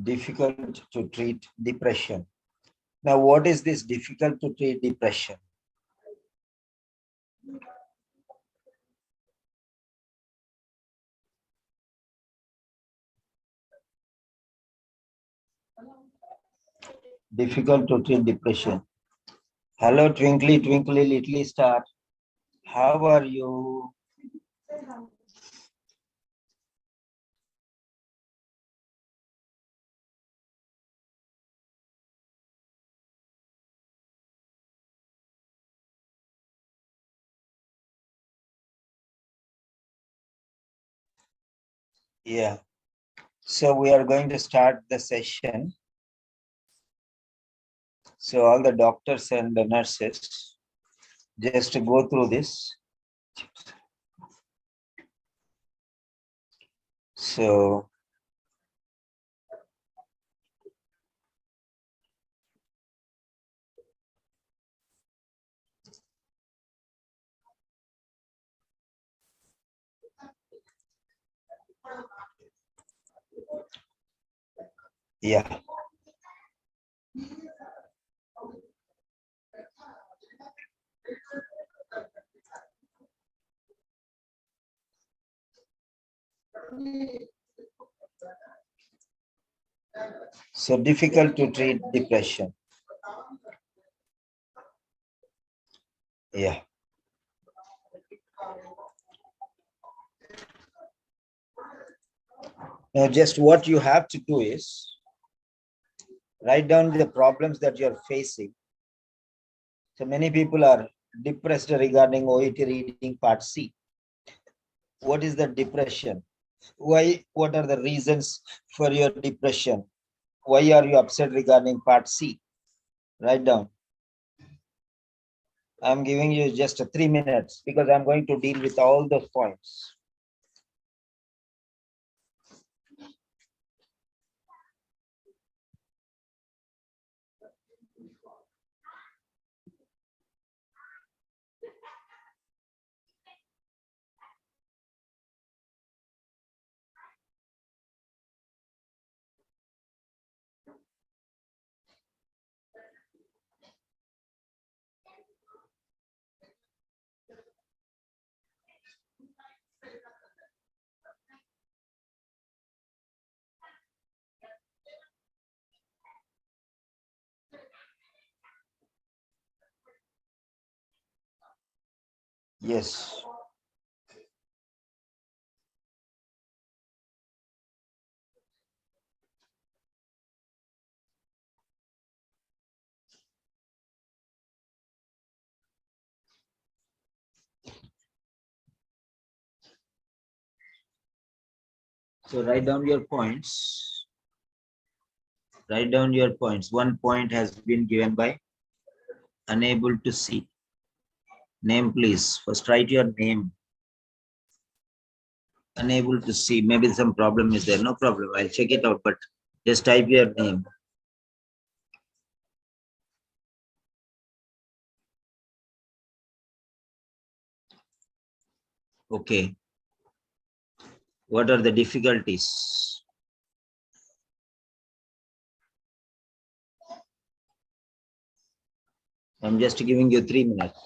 difficult to treat depression. Now, what is this difficult to treat depression? Difficult to treat depression. Hello, twinkly, twinkly, little star. How are you? Yeah. So we are going to start the session. So all the doctors and the nurses, just to go through this. So yeah. So difficult to treat depression. Yeah. Now just what you have to do is write down the problems that you're facing. So many people are depressed regarding OET reading part C. What is the depression? Why? What are the reasons for your depression? Why are you upset regarding part C? Write down. I'm giving you just 3 minutes because I'm going to deal with all those points. Yes. So write down your points. Write down your points. 1 point has been given by unable to see. Name, please. First, write your name. Unable to see. Maybe some problem is there. No problem. I'll check it out, but just type your name. Okay. What are the difficulties? I'm just giving you 3 minutes.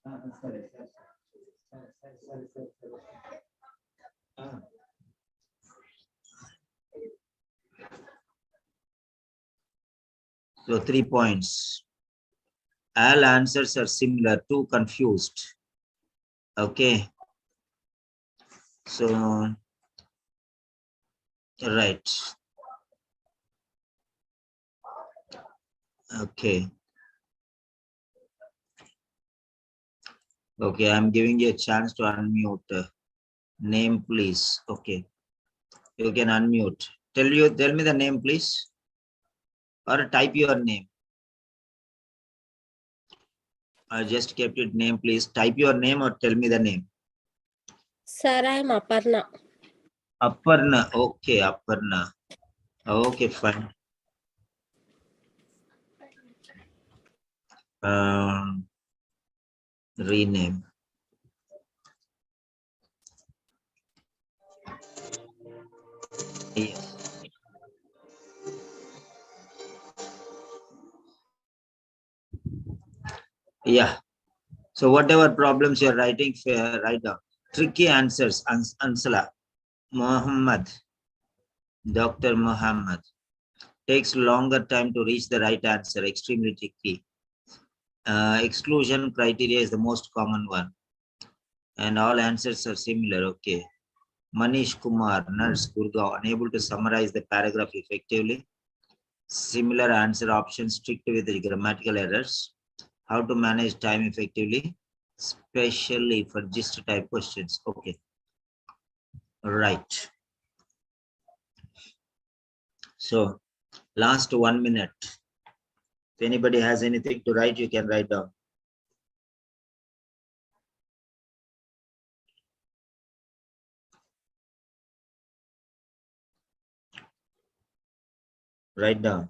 So 3 points. All answers are similar, too confused. Okay. So, right. Okay. Okay, I'm giving you a chance to unmute. Name, please. Okay. You can unmute. Tell me the name, please. Or type your name. I just kept it name, please. Type your name or tell me the name. Sir, I am Aparna. Aparna. Okay, Aparna. Okay, fine. Rename. Yes. Yeah. So whatever problems you're writing, write down. Tricky answers. Ansala. Muhammad. Dr. Muhammad. Takes longer time to reach the right answer. Extremely tricky. Exclusion criteria is the most common one. And all answers are similar. Okay. Manish Kumar, Nurse, Gurgaon, unable to summarize the paragraph effectively. Similar answer options, strict with the grammatical errors. How to manage time effectively, especially for gist type questions. Okay. Right. So, last 1 minute. If anybody has anything to write, you can write down. Write down.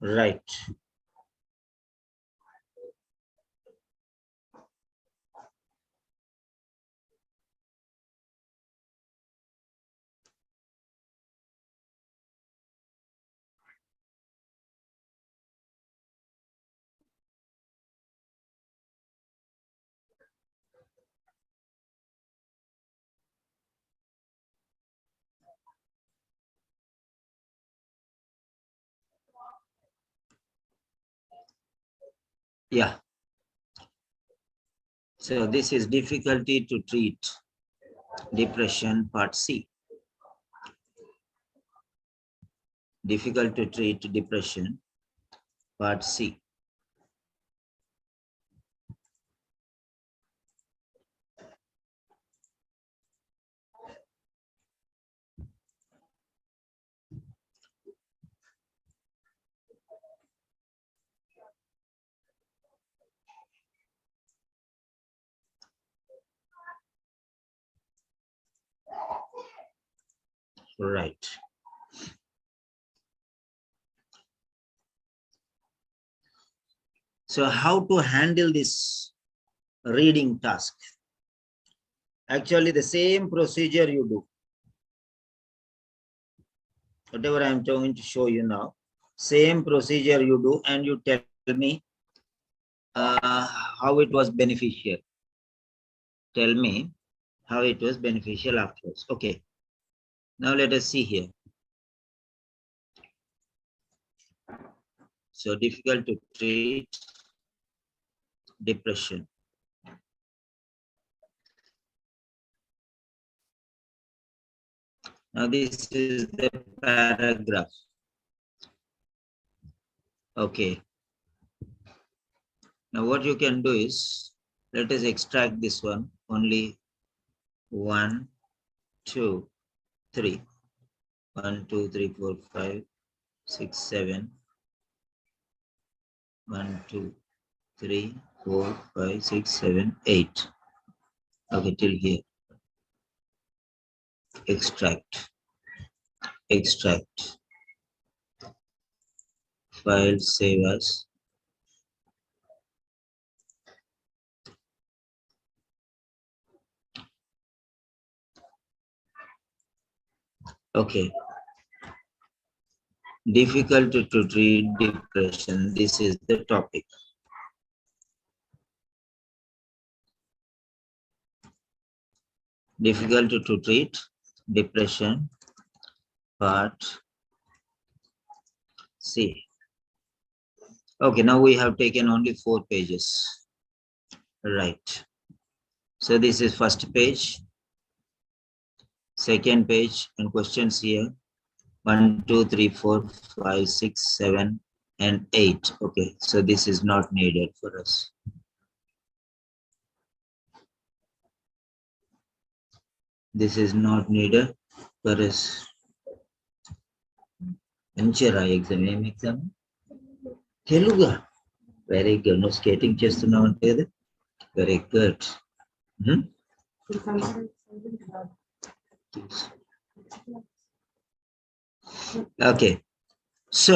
Right. Yeah. So this is difficulty to treat depression, part C. Difficult to treat depression, part C. Right. So how to handle this reading task? Actually, the same procedure you do. Whatever I am going to show you now, same procedure you do, and you tell me how it was beneficial. Tell me how it was beneficial afterwards. Okay. Now let us see here. So difficult to treat depression. Now this is the paragraph. Okay. Now what you can do is, let us extract this one. Only 1, 2, 3. 1, 2, 3, 4, 5, 6, 7. 1, 2. 3, 4, 5, 6, 7, 8. Okay, till here. Extract. Extract. File, save as. Okay. Difficult to treat depression. This is the topic. Difficult to treat depression, part C. Okay, now we have taken only 4 pages. Right. So this is first page, second page, and questions here. 1, 2, 3, 4, 5, 6, 7, and 8. Okay, so this is not needed for us. This is not needed for us. Enchera exam, em exam? Teluga. Very good. No skating చేస్తున్నావు అంటే కదా. Very good. Okay. So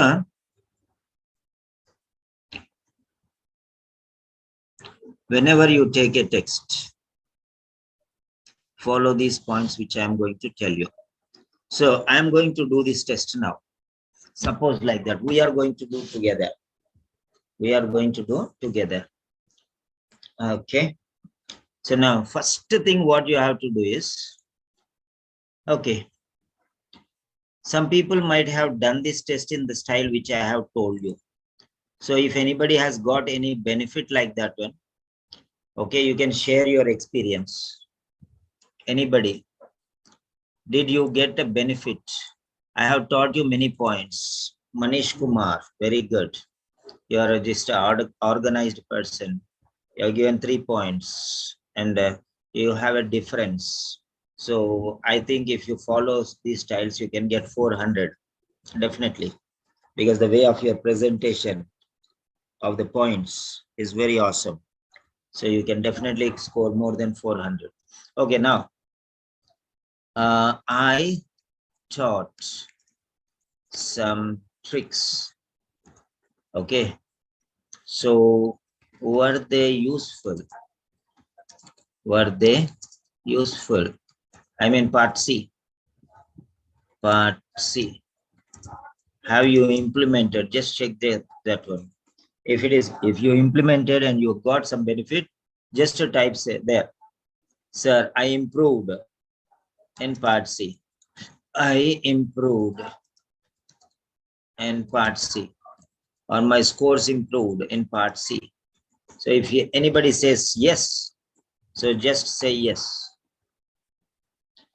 whenever you take a text, follow these points which I am going to tell you. So I am going to do this test now. Suppose like that, we are going to do together. We are going to do together. Okay. So now, first thing what you have to do is, okay. Some people might have done this test in the style which I have told you. So if anybody has got any benefit like that one, okay, you can share your experience. Anybody? Did you get a benefit? I have taught you many points. Manish Kumar, very good. You are just an organized person. You are given 3 points and you have a difference. So I think if you follow these styles, you can get 400, definitely, because the way of your presentation of the points is very awesome. So you can definitely score more than 400. Okay, now I taught some tricks. Okay, so were they useful? Were they useful? I mean part C. Part C. Have you implemented? Just check that one. If you implemented and you got some benefit, just to type say there, sir, I improved in part C. I improved in part C, or my scores improved in part C. So if anybody says yes, so just say yes.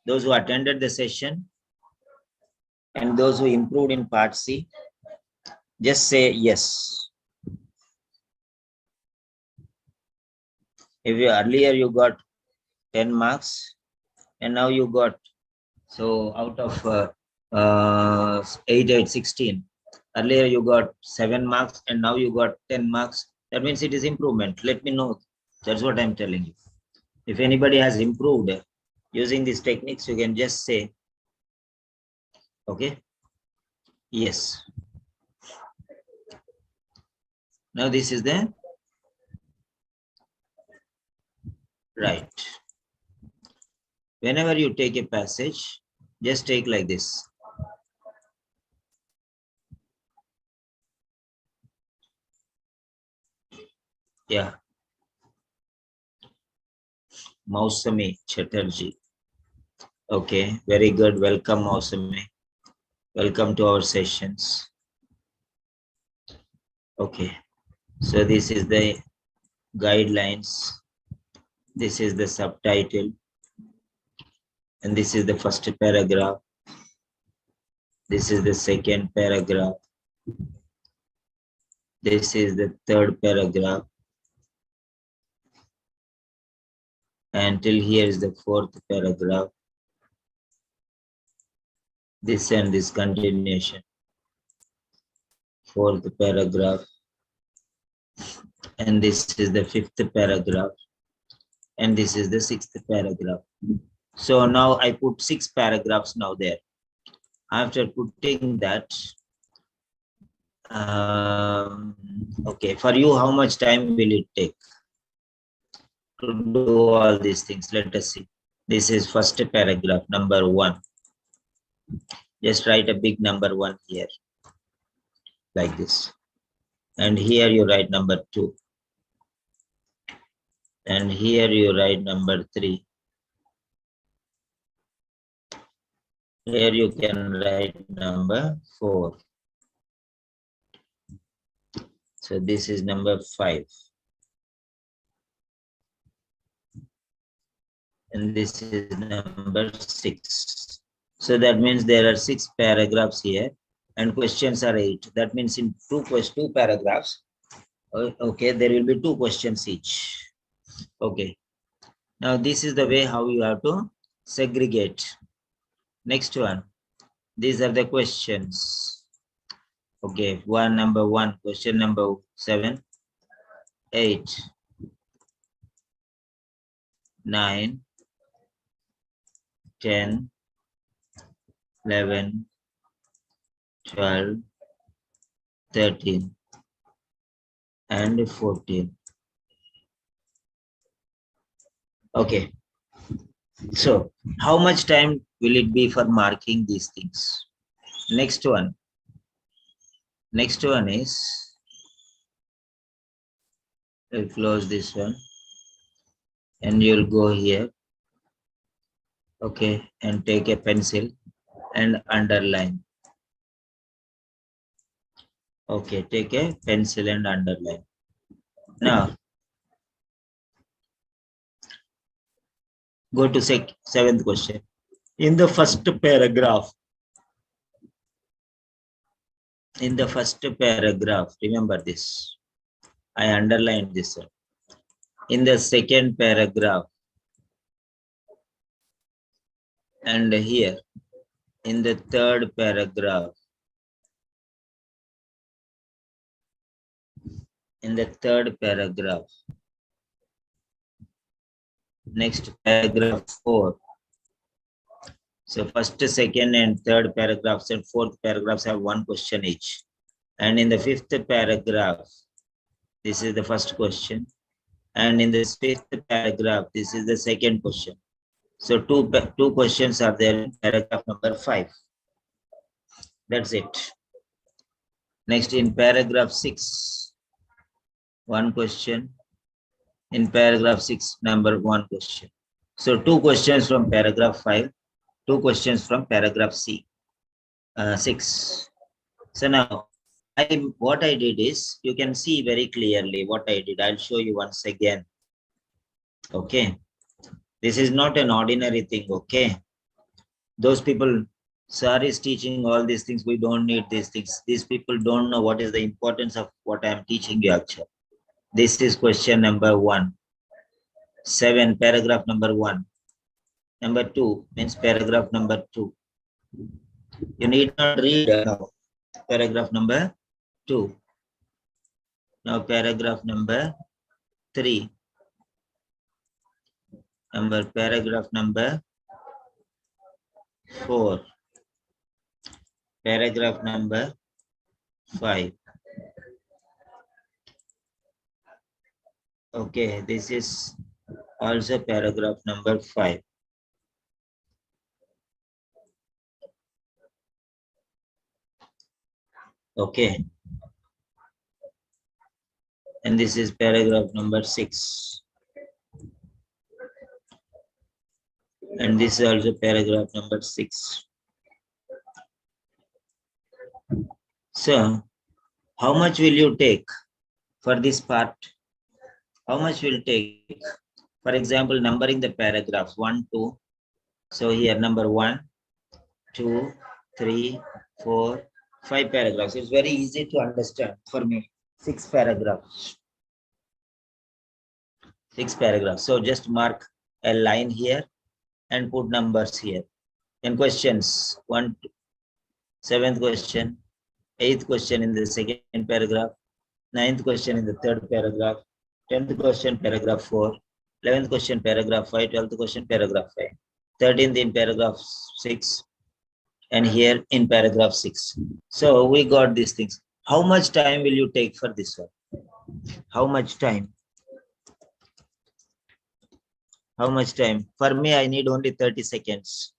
Those who attended the session and those who improved in part C, just say yes. If you earlier you got 10 marks and now you got, so out of 8, 8, 16, earlier you got 7 marks and now you got 10 marks. That means it is improvement. Let me know. That's what I'm telling you. If anybody has improved using these techniques, you can just say, okay, yes. Now this is the right. Whenever you take a passage, just take like this. Yeah. Mausami Chatterjee. Okay, very good. Welcome, Mausami. Welcome to our sessions. Okay, so this is the guidelines. This is the subtitle. And this is the first paragraph. This is the second paragraph. This is the third paragraph. And till here is the fourth paragraph. This and this continuation. Fourth paragraph. and this is the fifth paragraph, and this is the sixth paragraph. So now I put 6 paragraphs now there. After putting that, okay, for you, how much time will it take to do all these things? Let us see. This is first paragraph, number 1. Just write a big number 1 here, like this. And here you write number 2. And here you write number 3. Here you can write number 4. So this is number 5. And this is number 6. So that means there are 6 paragraphs here and questions are 8. That means in two paragraphs, okay, there will be 2 questions each. Okay. Now this is the way how you have to segregate. Next one. These are the questions. Okay, number 1, question number 7, 8, 9, 10, 11, 12, 13, and 14. Okay. So how much time will it be for marking these things? Next one. Next one is, we'll close this one and you'll go here. Okay, and take a pencil and underline. Okay, take a pencil and underline. Now, go to 7th question. In the first paragraph, remember this. I underlined this one. In the second paragraph, and here, in the third paragraph, next paragraph 4. So first, second, and third paragraphs and fourth paragraphs have 1 question each. And in the 5th paragraph, this is the first question. And in the 5th paragraph, this is the second question. So two questions are there in paragraph number 5. That's it. Next, in paragraph 6, 1 question. In paragraph 6, number 1 question. So 2 questions from paragraph 5, 2 questions from paragraph 6. So now, what I did is, you can see very clearly what I did. I'll show you once again. Okay. This is not an ordinary thing, okay? Those people, sir is teaching all these things, we don't need these things. These people don't know what is the importance of what I'm teaching you actually. This is question number 1. 7, paragraph number 1. Number 2 means paragraph number 2. You need not read now. Paragraph number 2. Now paragraph number 3. Paragraph number 4. Paragraph number 5. Okay, this is also paragraph number 5. Okay. And this is paragraph number 6. And this is also paragraph number 6. So, how much will you take for this part? How much will take? For example, numbering the paragraphs 1, 2. So here number 1, 2, 3, 4, 5 paragraphs. It's very easy to understand for me. 6 paragraphs. 6 paragraphs. So just mark a line here and put numbers here. And questions 1, 7th question, 8th question in the second paragraph, Ninth question in the third paragraph. 10th question, paragraph 4. 11th question, paragraph 5. 12th question, paragraph 5. 13th in paragraph 6. And here in paragraph 6. So we got these things. How much time will you take for this one? How much time? How much time? For me, I need only 30 seconds.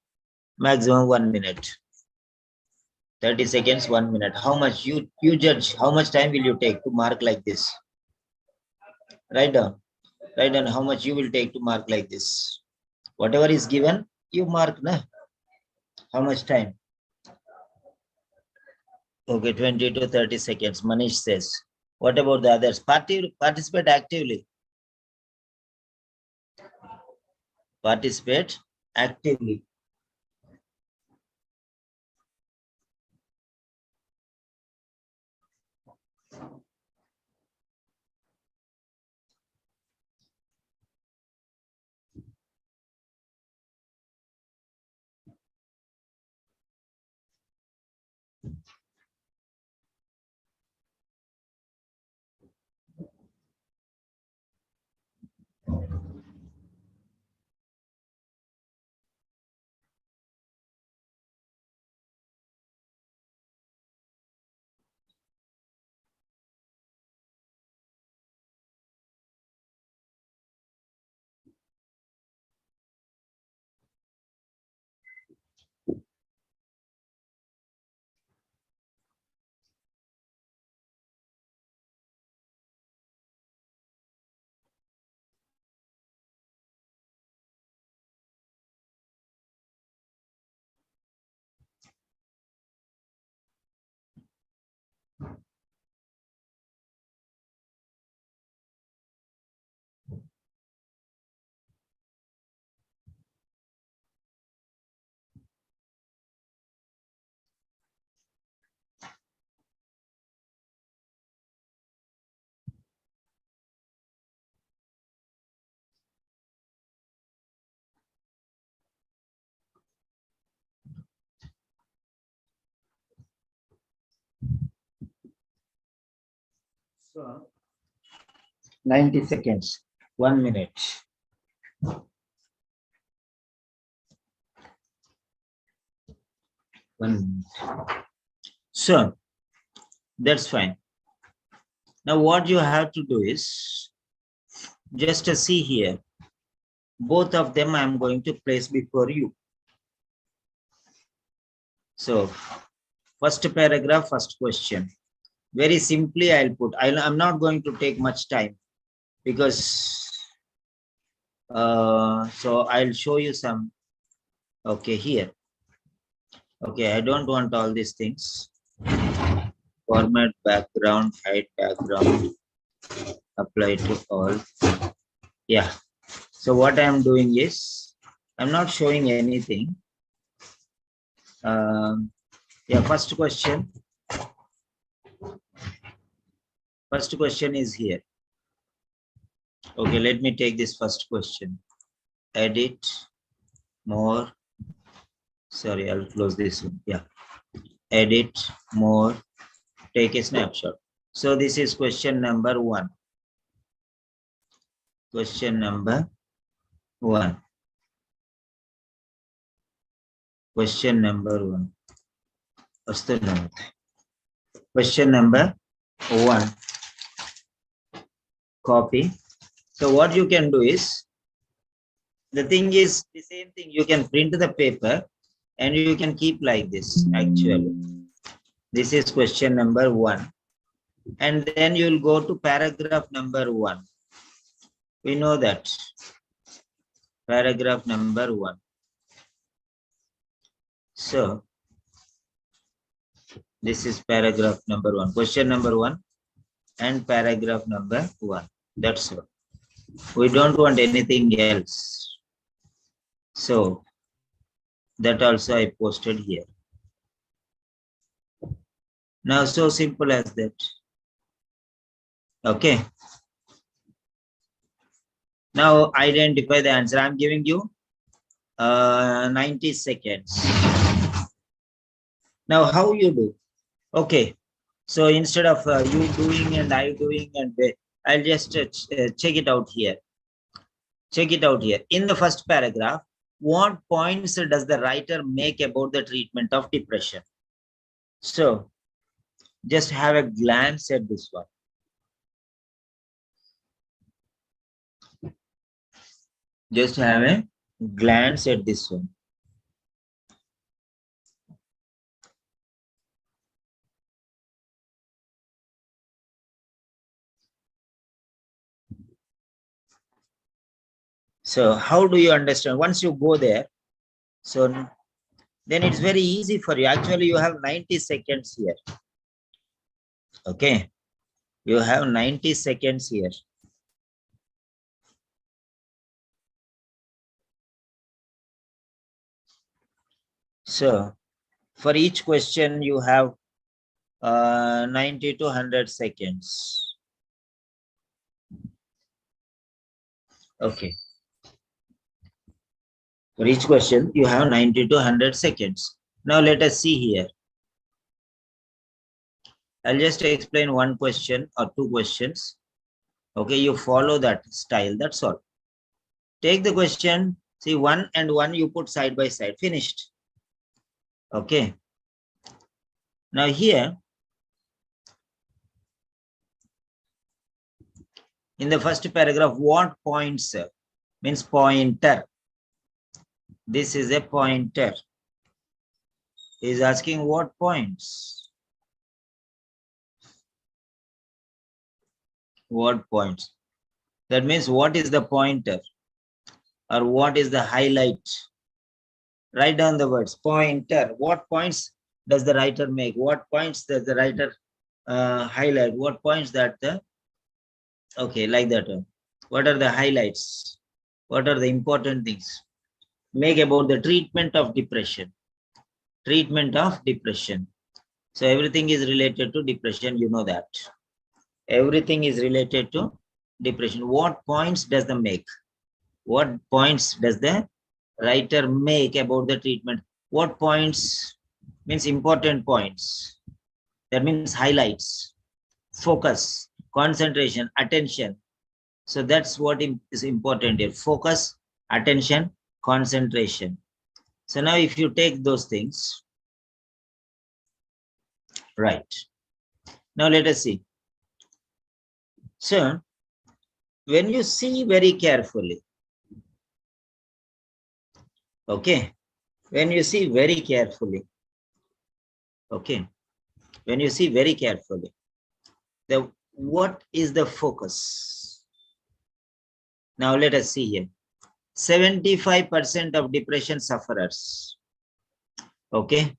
Maximum 1 minute. 30 seconds, 1 minute. How much you judge? How much time will you take to mark like this? Write down. Write down how much you will take to mark like this. Whatever is given, you mark, na? How much time? Okay, 20 to 30 seconds. Manish says. What about the others? Participate actively. Participate actively. So 90 seconds, 1 minute. So that's fine. Now what you have to do is just to see here. Both of them I am going to place before you. So first paragraph, first question. Very simply I'll put, I'm not going to take much time because so I'll show you some. Okay, here. Okay, I don't want all these things. Format, background, hide background, apply to all. Yeah. So what I'm doing is, I'm not showing anything. Yeah, first question. First question is here. Okay, let me take this first question. Edit, more. Sorry, I'll close this one. Yeah. Edit, more, take a snapshot. So this is question number 1. Question number 1. Question number 1. Question number 1. Copy. So what you can do is, the thing is the same thing. You can print the paper and you can keep like this actually. This is question number 1. And then you will go to paragraph number 1. We know that. Paragraph number 1. So this is paragraph number 1. Question number 1 and paragraph number 1. That's all. We don't want anything else. So that also I posted here. Now so simple as that. Okay. Now identify the answer. I'm giving you 90 seconds. Now how you do? Okay. So instead of you doing and I doing, and I'll just check it out here. Check it out here. In the first paragraph, what points does the writer make about the treatment of depression? So just have a glance at this one. Just have a glance at this one. So how do you understand? Once you go there, so then it's very easy for you. Actually, you have 90 seconds here. Okay. You have 90 seconds here. So for each question, you have 90 to 100 seconds. Okay. For each question, you have 90 to 100 seconds. Now let us see here. I'll just explain one question or two questions. Okay, you follow that style, that's all. Take the question, see one and one you put side by side, finished. Okay. Now here, in the first paragraph, what points means pointer. This is a pointer. He is asking what points. What points? That means what is the pointer or what is the highlight? Write down the words pointer. What points does the writer make? What points does the writer highlight? What points that okay, like that one. What are the highlights? What are the important things? Make about the treatment of depression. Treatment of depression. So everything is related to depression, you know that. Everything is related to depression. What points does the make? What points does the writer make about the treatment? What points means important points? That means highlights, focus, concentration, attention. So that's what is important here. Focus, attention, concentration. So now if you take those things, right. Now let us see. So when you see very carefully, okay, when you see very carefully, okay, when you see very carefully, what is the focus? Now let us see here. 75% of depression sufferers, okay,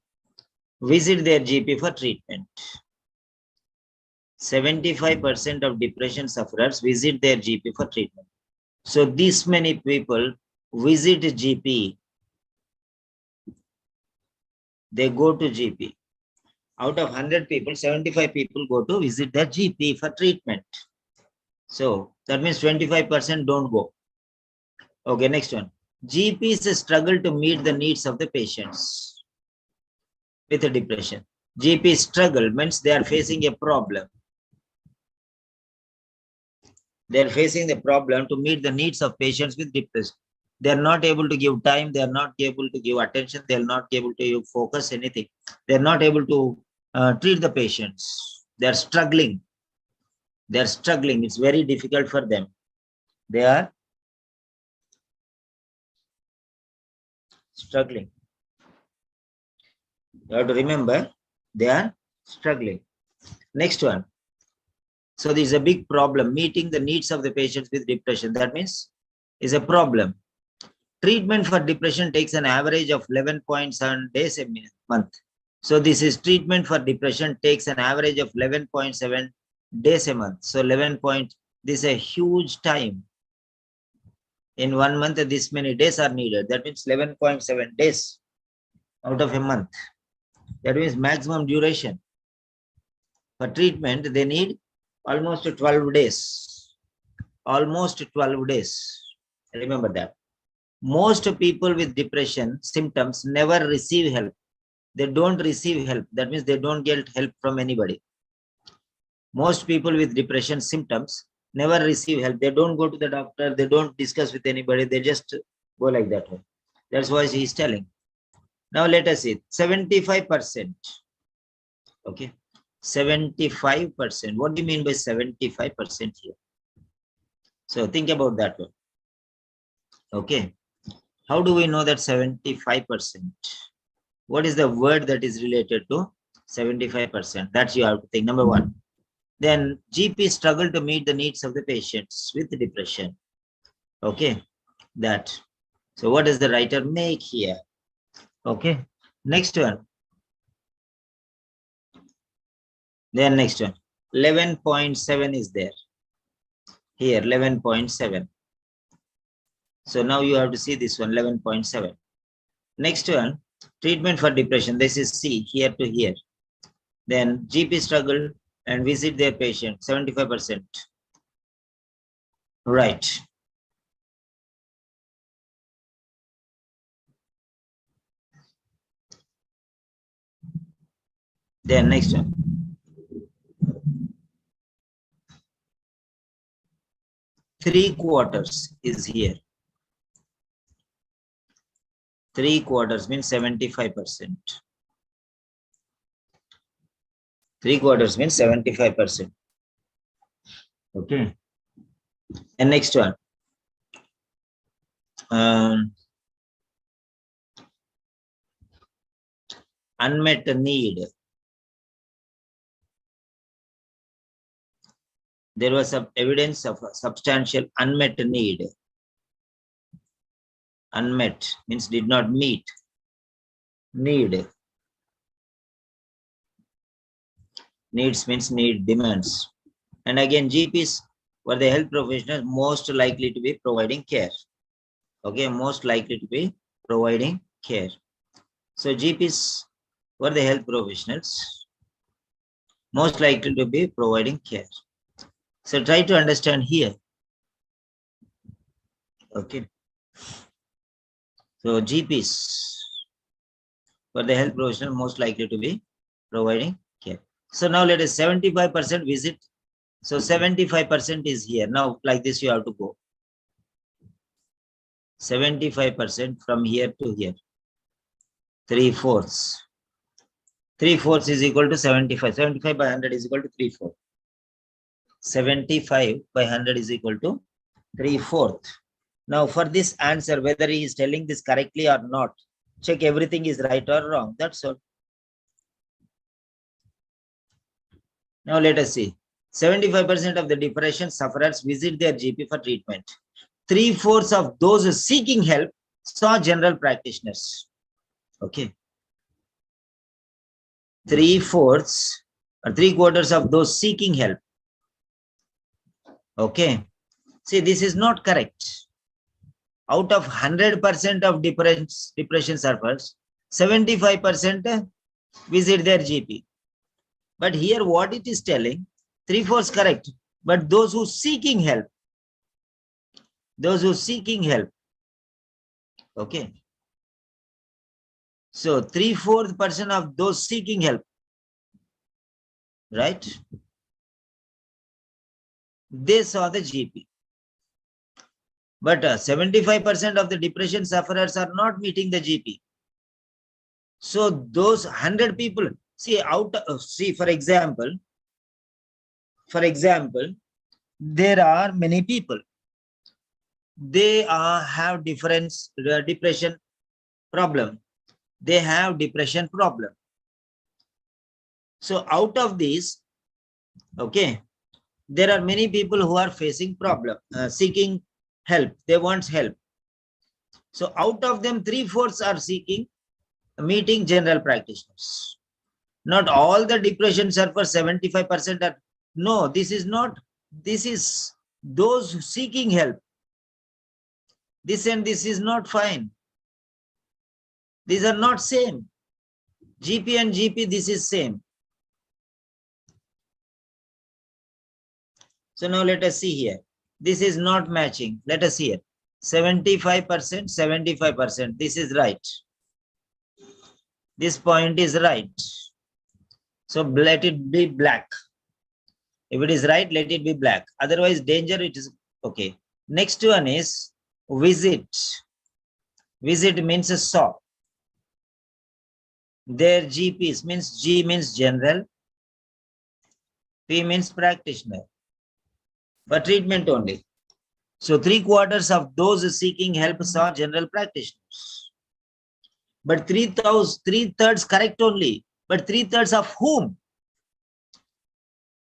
visit their GP for treatment. 75% of depression sufferers visit their GP for treatment. So this many people visit GP. They go to GP. Out of 100 people, 75 people go to visit their GP for treatment. So that means 25% don't go. Okay, next one. GPs struggle to meet the needs of the patients with a depression. GP struggle means they are facing a problem. They are facing the problem to meet the needs of patients with depression. They are not able to give time. They are not able to give attention. They are not able to focus anything. They are not able to treat the patients. They are struggling. They are struggling. It's very difficult for them. They are struggling. You have to remember, they are struggling. Next one. So this is a big problem. Meeting the needs of the patients with depression. That means is a problem. Treatment for depression takes an average of 11.7 days a month. So this is treatment for depression takes an average of 11.7 days a month. So 11 point, this is a huge time. In 1 month, this many days are needed. That means 11.7 days out of a month. That means maximum duration. For treatment, they need almost 12 days. Almost 12 days. Remember that. Most people with depression symptoms never receive help. They don't receive help. That means they don't get help from anybody. Most people with depression symptoms never receive help. They don't go to the doctor. They don't discuss with anybody. They just go like that way. That's why he is telling. Now let us see. 75%. Okay. 75%. What do you mean by 75% here? So think about that one. Okay. How do we know that 75%? What is the word that is related to 75%? That you have to think. Number one. Then GP struggle to meet the needs of the patients with depression. Okay. That. So what does the writer make here? Okay. Next one. Then next one. 11.7 is there. Here, 11.7. So now you have to see this one, 11.7. Next one, treatment for depression. This is C, here to here. Then GP struggle and visit their patient, 75%. Right. Then next one. Three-quarters is here. Three-quarters means 75%. Three-quarters means 75%. Okay. And next one. Unmet need. There was some evidence of a substantial unmet need. Unmet means did not meet. Need. Needs means need, demands. And again, GPs were the health professionals most likely to be providing care. Okay, most likely to be providing care. So GPs were the health professionals most likely to be providing care. So try to understand here. Okay. So GPs were the health professional most likely to be providing care. So now let us 75% visit. So 75% is here. Now like this you have to go. 75% from here to here. 3/4. 3/4 is equal to 75. 75 by 100 is equal to 3/4. 75 by 100 is equal to 3/4. Now for this answer, whether he is telling this correctly or not, check everything is right or wrong. That's all. Now let us see. 75% of the depression sufferers visit their GP for treatment. 3/4 of those seeking help saw general practitioners. Okay. 3/4 or 3/4 of those seeking help. Okay. See, this is not correct. Out of 100% of depression sufferers, 75% visit their GP. But here what it is telling, 3/4 correct. But those who seeking help, okay. So 3/4% of those seeking help, right? They saw the GP. But 75% of the depression sufferers are not meeting the GP. So those 100 people, see for example, there are many people. They have different depression problem. They have depression problem. So out of these, okay, there are many people who are facing problem, seeking help. They want help. So out of them, 3/4 are seeking meeting general practitioners. Not all the depression sufferers, 75% are. No, this is not. This is those seeking help. This and this is not fine. These are not same. GP and GP, this is same. So now let us see here. This is not matching. Let us see here. 75%, 75%. This is right. This point is right. So let it be black. If it is right, let it be black. Otherwise, danger, it is okay. Next one is visit. Visit means a saw. Their GPs means G means general, P means practitioner. For treatment only. So 3/4 of those seeking help saw general practitioners. But 3/3 correct only. But 3/3 of whom?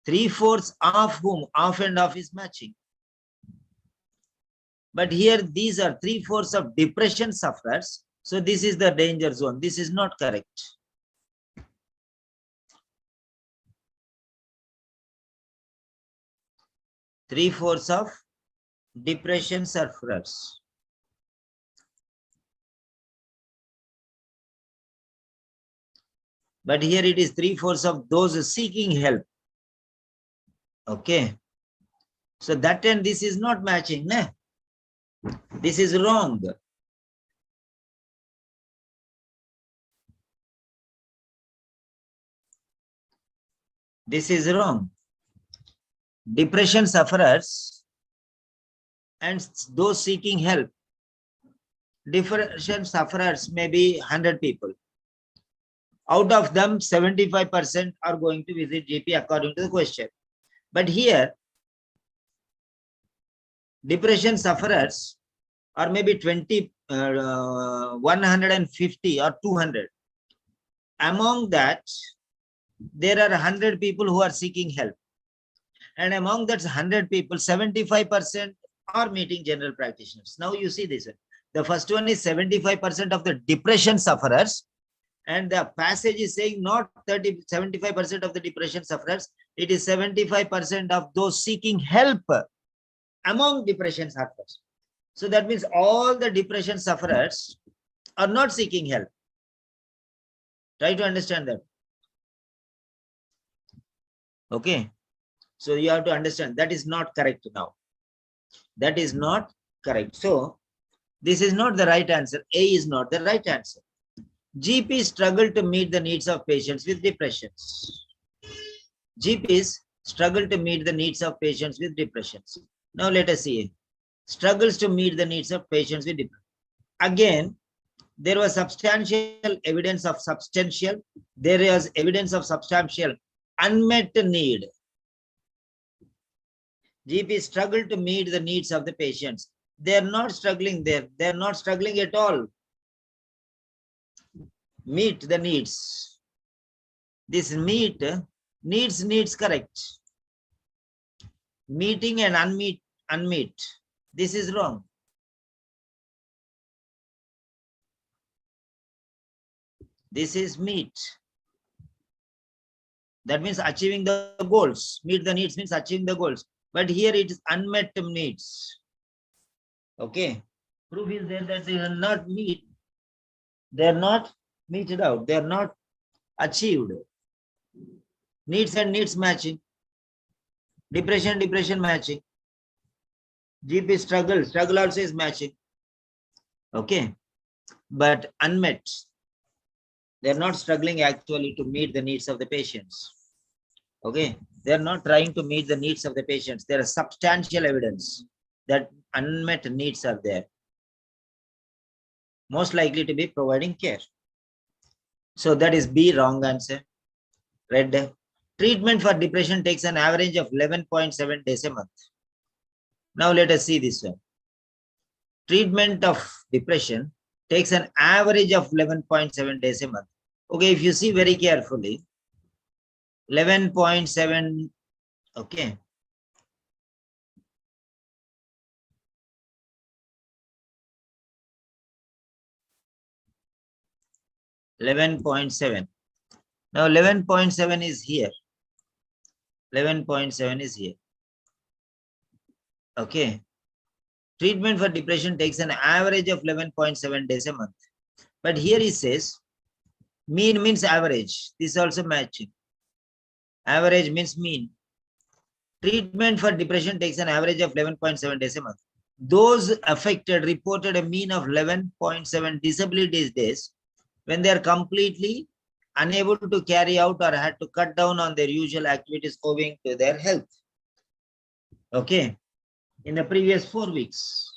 3/4 of whom? Off and off is matching. But here these are 3/4 of depression sufferers. So this is the danger zone. This is not correct. Three-fourths of depression sufferers. But here it is 3/4 of those seeking help. Okay. So that and this is not matching. Nah? This is wrong. This is wrong. Depression sufferers and those seeking help. Depression sufferers may be 100 people. Out of them, 75% are going to visit GP according to the question. But here, depression sufferers are maybe 150 or 200. Among that, there are 100 people who are seeking help. And among that 100 people, 75% are meeting general practitioners. Now you see this one. The first one is 75% of the depression sufferers. And the passage is saying not 75% of the depression sufferers. It is 75% of those seeking help among depression sufferers. So that means all the depression sufferers are not seeking help. Try to understand that. Okay. So you have to understand that is not correct now. That is not correct. So this is not the right answer. A is not the right answer. GPs struggle to meet the needs of patients with depressions. GPs struggle to meet the needs of patients with depressions. Now let us see. Struggles to meet the needs of patients with depression. Again, there was evidence of substantial unmet need. GPs struggle to meet the needs of the patients. They are not struggling there. They are not struggling at all. Meet the needs. This meet, needs correct. Meeting and unmeet. This is wrong. This is meet. That means achieving the goals. Meet the needs means achieving the goals. But here it is unmet needs. Okay. Proof is there that they are not meet. They are not meted out. They are not achieved. Needs and needs matching. Depression matching. GP struggle also is matching. Okay. But unmet. They are not struggling actually to meet the needs of the patients. Okay. They are not trying to meet the needs of the patients. There is substantial evidence that unmet needs are there. Most likely to be providing care. So that is B, wrong answer. Red. Treatment for depression takes an average of 11.7 days a month. Now let us see this one. Treatment of depression takes an average of 11.7 days a month. Okay, if you see very carefully, 11.7, okay. 11.7. Now 11.7 is here. 11.7 is here. Okay. Treatment for depression takes an average of 11.7 days a month. But here it says mean means average. This is also matching. Average means mean. Treatment for depression takes an average of 11.7 days a month. Those affected reported a mean of 11.7 disability days when they are completely unable to carry out or had to cut down on their usual activities owing to their health. Okay, in the previous 4 weeks.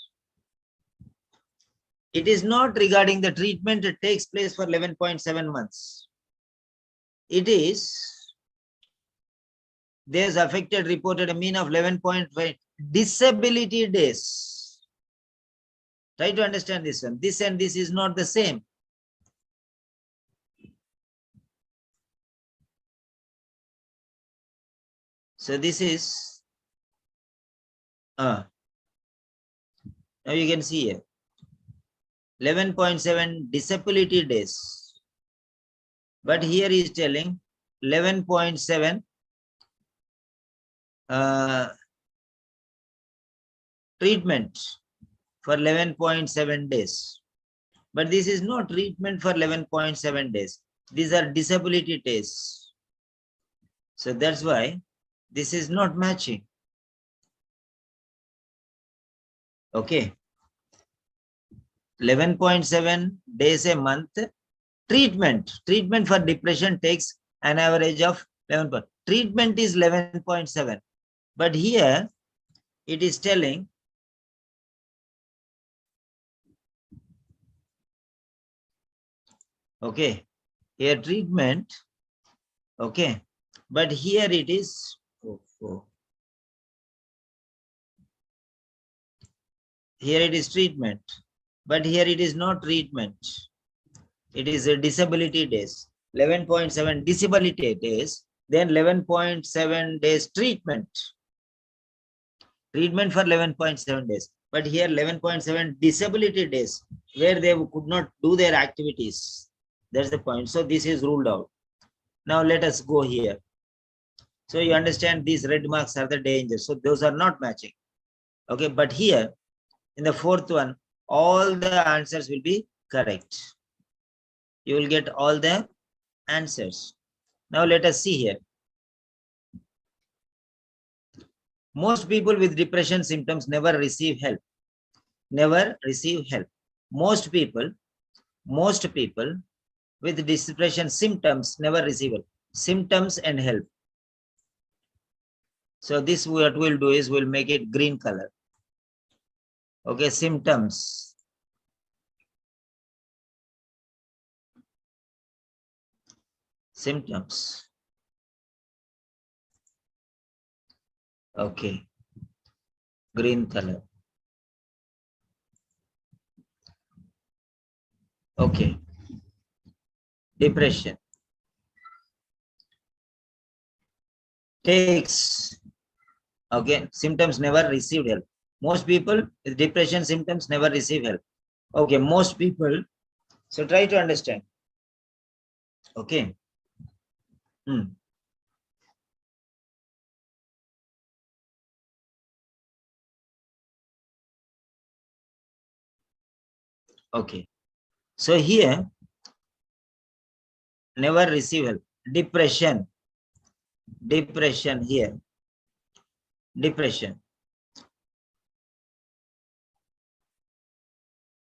It is not regarding the treatment that takes place for 11.7 months. It is, there's affected reported a mean of 11.5 disability days. Try to understand this one. This and this is not the same. So this is, now you can see here, 11.7 disability days. But here he is telling 11.7 treatment for 11.7 days. But this is not treatment for 11.7 days. These are disability days. So that's why this is not matching. Okay. 11.7 days a month. Treatment for depression takes an average of 11. Treatment is 11.7. But here it is telling okay, here treatment, okay, but here it is, here it is treatment, but here it is not treatment. It is a disability days, 11.7 disability days, then 11.7 days treatment. Treatment for 11.7 days, but here 11.7 disability days, where they could not do their activities. That's the point. So this is ruled out. Now let us go here. So you understand these red marks are the dangers. So those are not matching. Okay, but here in the fourth one, all the answers will be correct. You will get all the answers. Now let us see here. Most people with depression symptoms never receive help. Never receive help. Most people with depression symptoms never receive help. Symptoms and help. So this what we'll do is we'll make it green color. Okay, symptoms. Symptoms. Okay, green color. Okay, depression takes, okay, symptoms never received help. Most people with depression symptoms never receive help. Okay, most people. So try to understand. Okay. Okay. So here, never receive help. Depression. Depression here. Depression.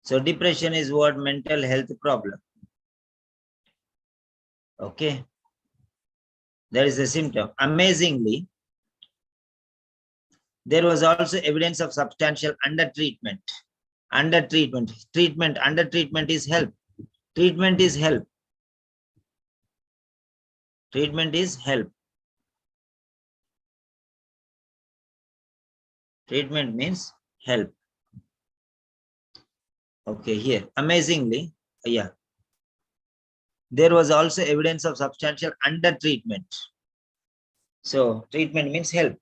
So depression is what? Mental health problem. Okay. That is the symptom. Amazingly, there was also evidence of substantial undertreatment. Undertreatment. Undertreatment is help. Treatment is help. Treatment is help. Treatment means help. Okay, here. Amazingly, yeah. There was also evidence of substantial undertreatment. So treatment means help.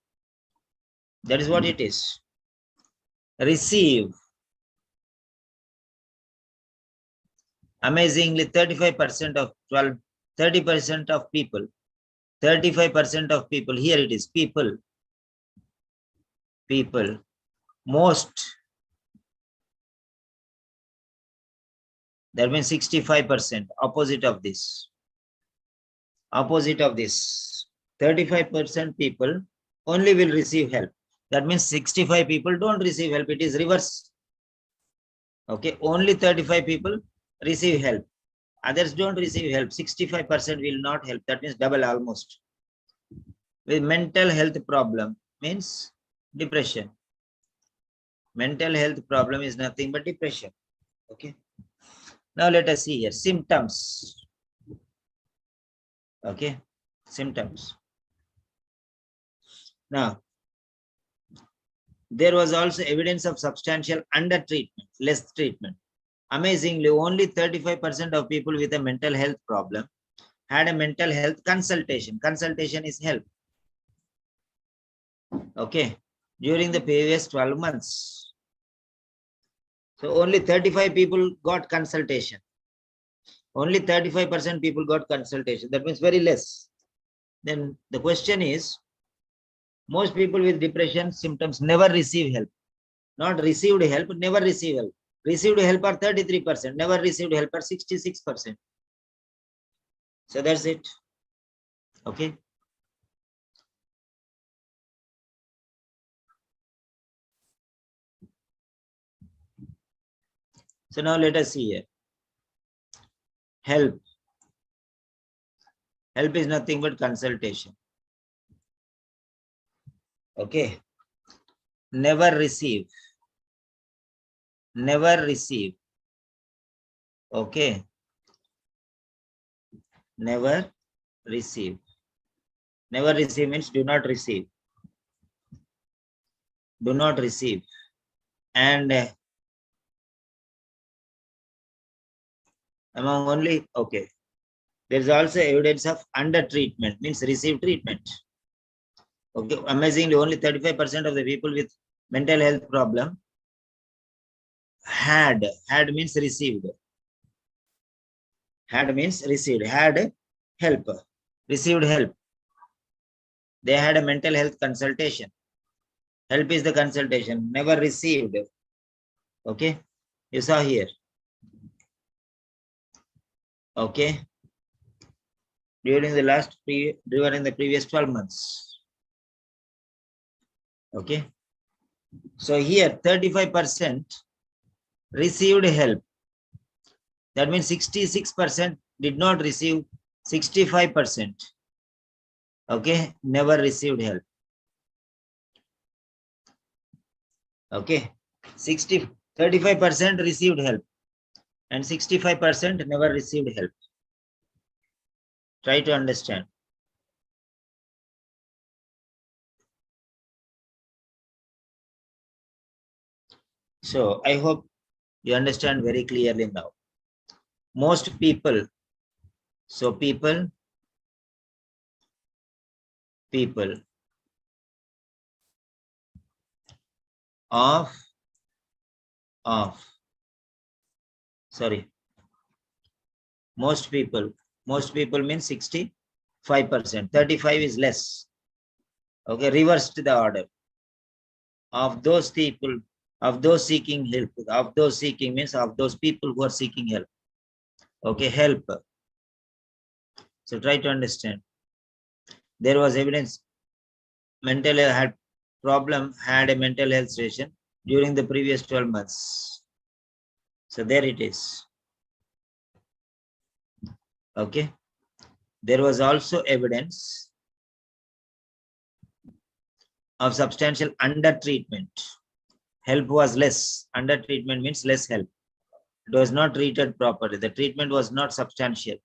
That is what it is. Receive. Amazingly, 35% of 30% of people, 35% of people, here it is, people, most, that means 65%, opposite of this. Opposite of this, 35% people only will receive help. That means 65 people don't receive help. It is reverse. Okay, only 35 people receive help. Others don't receive help. 65% will not help. That means double almost. With mental health problem means depression. Mental health problem is nothing but depression. Okay. Now let us see here symptoms. Okay. Symptoms. Now, there was also evidence of substantial under treatment, less treatment. Amazingly, only 35% of people with a mental health problem had a mental health consultation. Consultation is help. Okay. During the previous 12 months. So only 35 people got consultation. Only 35% people got consultation. That means very less. Then the question is, most people with depression symptoms never receive help. Not received help, never receive help. Received help are 33%, never received help are 66%. So that's it. Okay. So now let us see here. Help. Help is nothing but consultation. Okay. Never receive. Never receive. Okay. Never receive. Never receive means do not receive. Do not receive. And among only, okay. There is also evidence of under treatment, means receive treatment. Okay, amazingly, only 35% of the people with mental health problem had means received. Had means received, had help, received help. They had a mental health consultation. Help is the consultation, never received. Okay, you saw here. Okay, during the previous 12 months. Okay, so here 35% received help. That means 66% did not receive, 65%. Okay, never received help. Okay, 35% received help and 65% never received help. Try to understand. So I hope you understand very clearly now. Most people, so people of sorry, most people means 65%, 35 is less. Okay, reversed the order. Of those people, of those seeking help, of those seeking means of those people who are seeking help. Okay, help. So try to understand. There was evidence mental health problem had a mental health session during the previous 12 months. So there it is. Okay. There was also evidence of substantial under treatment. Help was less. Under treatment means less help. It was not treated properly. The treatment was not substantial.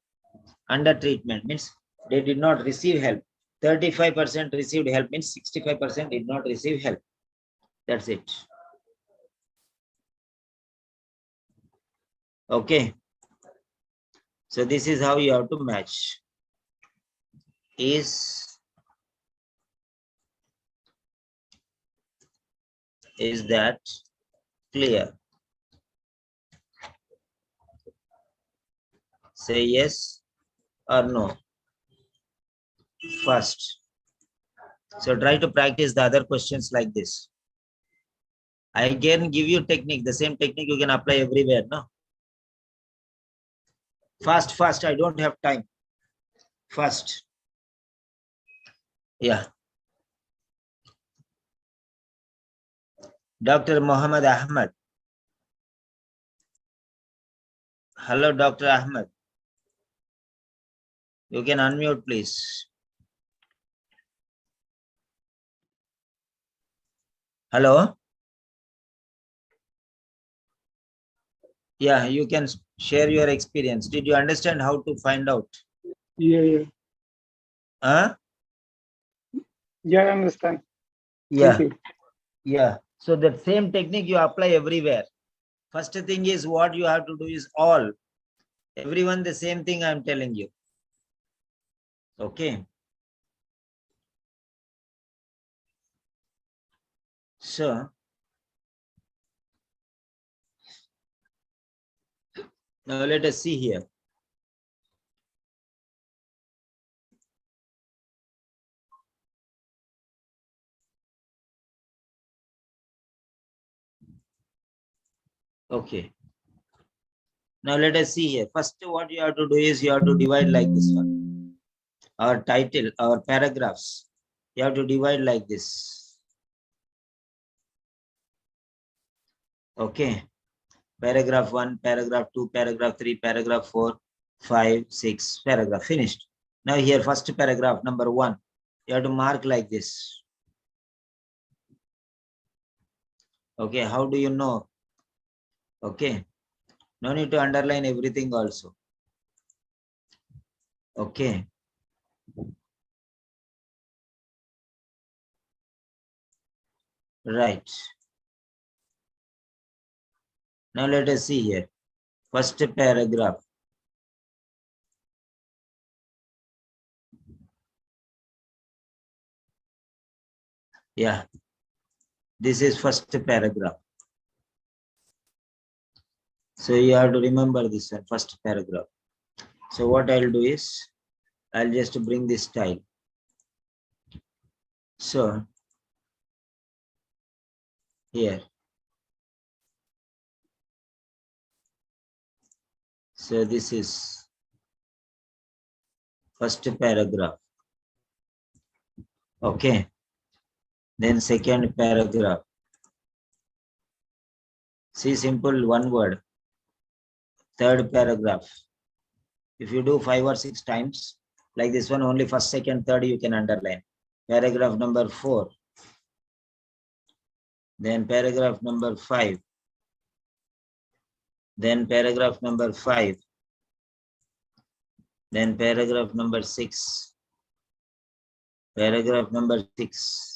Under treatment means they did not receive help. 35% received help means 65% did not receive help. That's it. Okay. So this is how you have to match. Is that clear? Say yes or no. First. So try to practice the other questions like this. I can give you technique. The same technique you can apply everywhere. No. Fast. I don't have time. Fast. Yeah. Dr. Muhammad Ahmad. Hello, Dr. Ahmad. You can unmute, please. Hello? Yeah, you can share your experience. Did you understand how to find out? Yeah. Huh? Yeah, I understand. Yeah. Thank you. Yeah. So that same technique you apply everywhere. First thing is what you have to do is all. Everyone the same thing I'm telling you. Okay. So now let us see here. Okay. Now let us see here. First, what you have to do is you have to divide like this one. Our title, our paragraphs. You have to divide like this. Okay. Paragraph 1, paragraph 2, paragraph 3, paragraph 4, 5, 6, paragraph finished. Now here, first paragraph, number 1. You have to mark like this. Okay. How do you know? Okay. No need to underline everything also. Okay. Right. Now let us see here. First paragraph. Yeah. This is first paragraph. So you have to remember this one, first paragraph. So what I'll do is, I'll just bring this style. So here. So this is first paragraph. Okay. Then second paragraph. See, simple one word. Third paragraph. If you do 5 or 6 times, like this one, only first, second, third you can underline. Paragraph number 4. Then paragraph number 5. Then paragraph number 5. Then paragraph number 6. Paragraph number 6.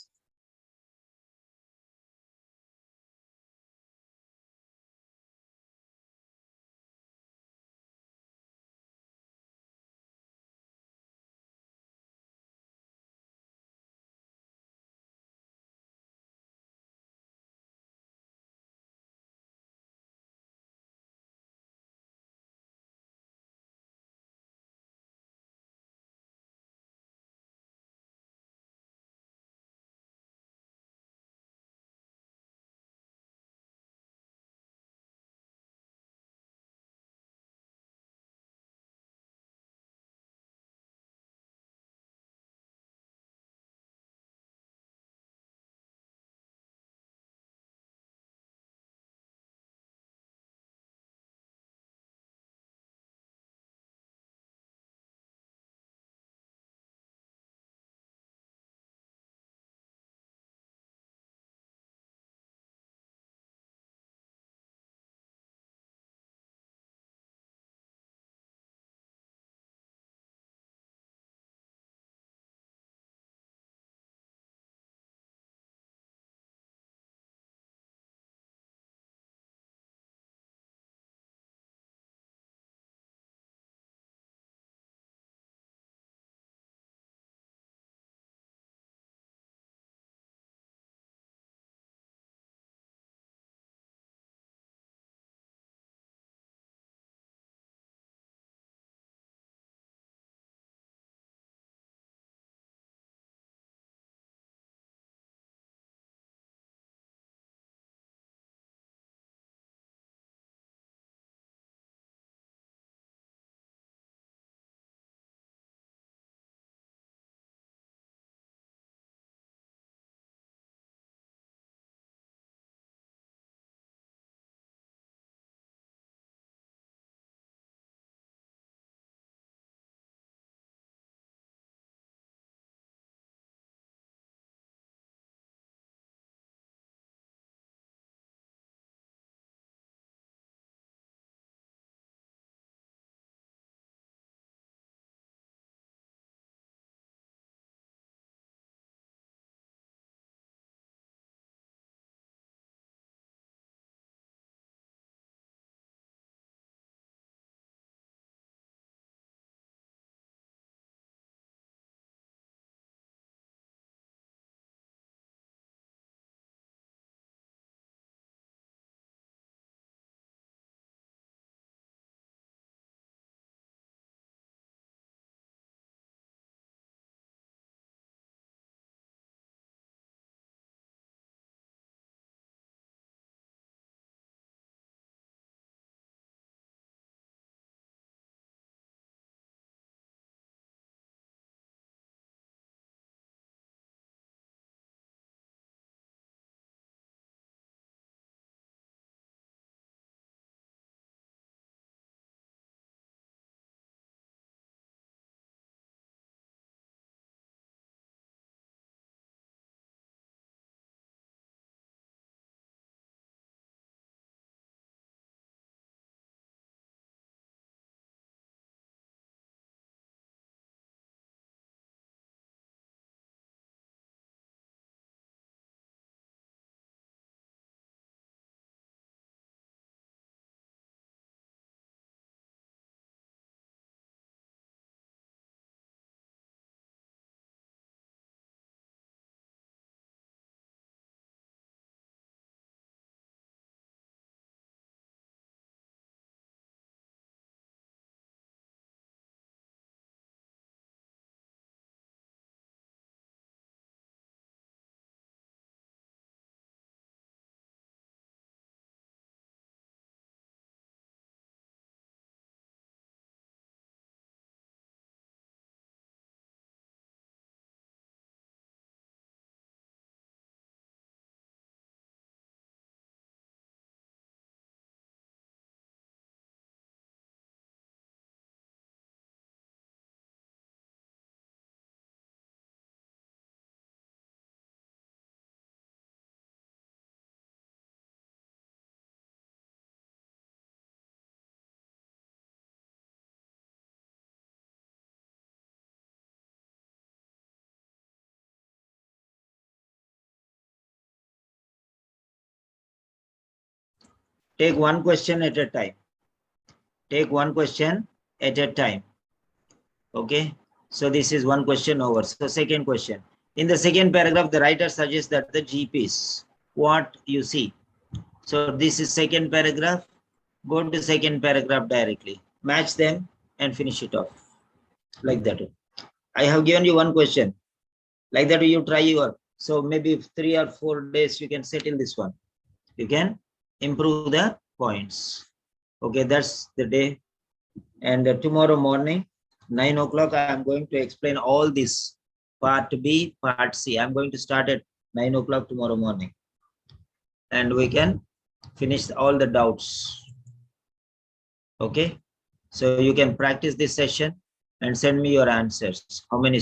Take one question at a time. Take one question at a time. Okay. So this is one question over. So second question. In the second paragraph, the writer suggests that the GPs, what you see. So this is second paragraph. Go to second paragraph directly. Match them and finish it off. Like that. I have given you one question. Like that you try your. So maybe 3 or 4 days you can settle this one. You can improve the points. Okay, that's the day. And tomorrow morning, 9 o'clock, I am going to explain all this. Part B, part C. I'm going to start at 9 o'clock tomorrow morning. And we can finish all the doubts. Okay. So you can practice this session and send me your answers. How many